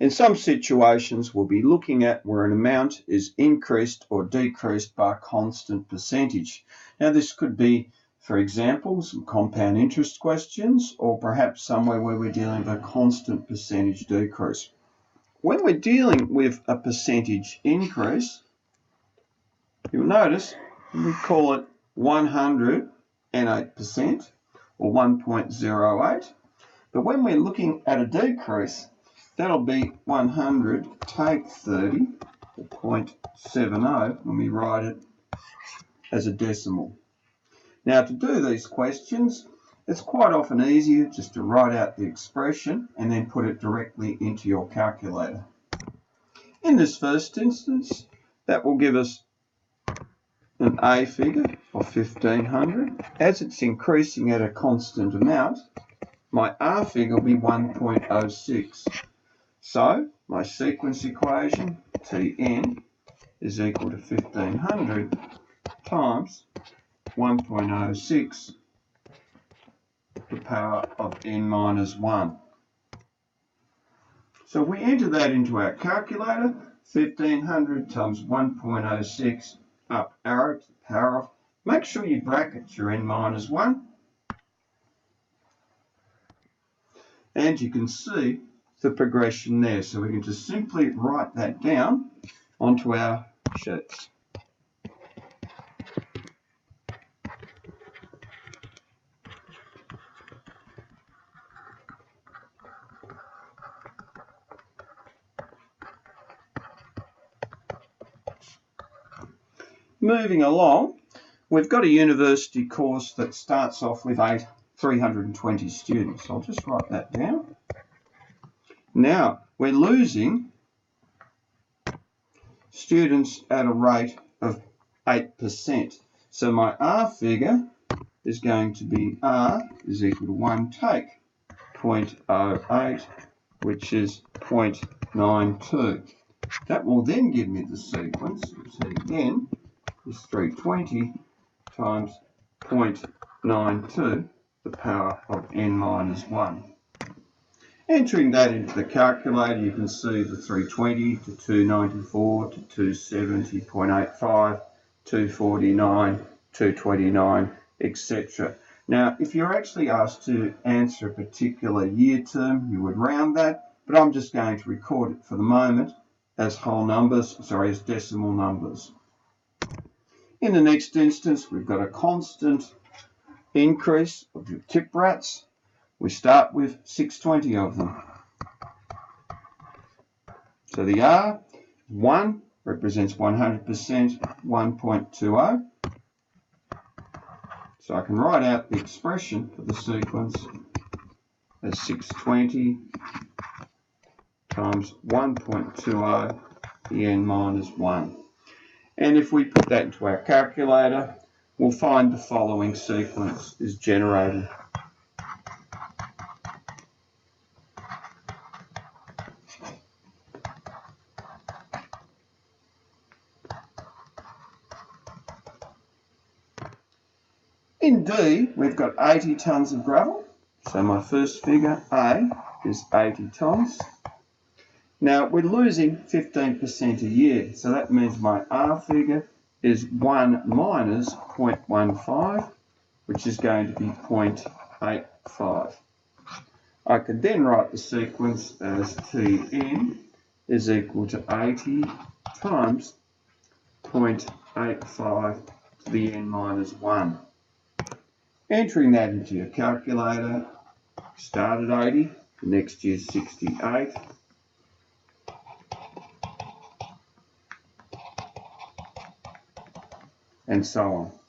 In some situations, we'll be looking at where an amount is increased or decreased by a constant percentage. Now, this could be, for example, some compound interest questions, or perhaps somewhere where we're dealing with a constant percentage decrease. When we're dealing with a percentage increase, you'll notice we call it 108% or 1.08. But when we're looking at a decrease, that'll be 100 take 30, or 0.70, when we write it as a decimal. Now, to do these questions, it's quite often easier just to write out the expression and then put it directly into your calculator. In this first instance, that will give us an A figure of 1500. As it's increasing at a constant amount, my R figure will be 1.06. So my sequence equation, Tn, is equal to 1500 times 1.06 to the power of n minus 1. So if we enter that into our calculator, 1500 times 1.06 up arrow to the power of, make sure you bracket your n minus 1. And you can see the progression there. So we can just simply write that down onto our sheets. Moving along, we've got a university course that starts off with 320 students. I'll just write that down. Now, we're losing students at a rate of 8%. So my R figure is going to be R is equal to 1 take 0.08, which is 0.92. That will then give me the sequence. Tn is 320 times 0.92, the power of n minus 1. Entering that into the calculator, you can see the 320 to 294 to 270, 0.85, 249, 229, etc. Now, if you're actually asked to answer a particular year term, you would round that, but I'm just going to record it for the moment as as decimal numbers. In the next instance, we've got a constant increase of your tip rats. We start with 620 of them. So the R, 1 represents 100%, 1.20. So I can write out the expression for the sequence as 620 times 1.20, the n minus 1. And if we put that into our calculator, we'll find the following sequence is generated. In D, we've got 80 tonnes of gravel. So my first figure, A, is 80 tonnes. Now, we're losing 15% a year, so that means my R figure is 1 minus 0.15, which is going to be 0.85. I could then write the sequence as Tn is equal to 80 times 0.85 to the n minus 1. Entering that into your calculator, start at 80, the next year 68. And so on.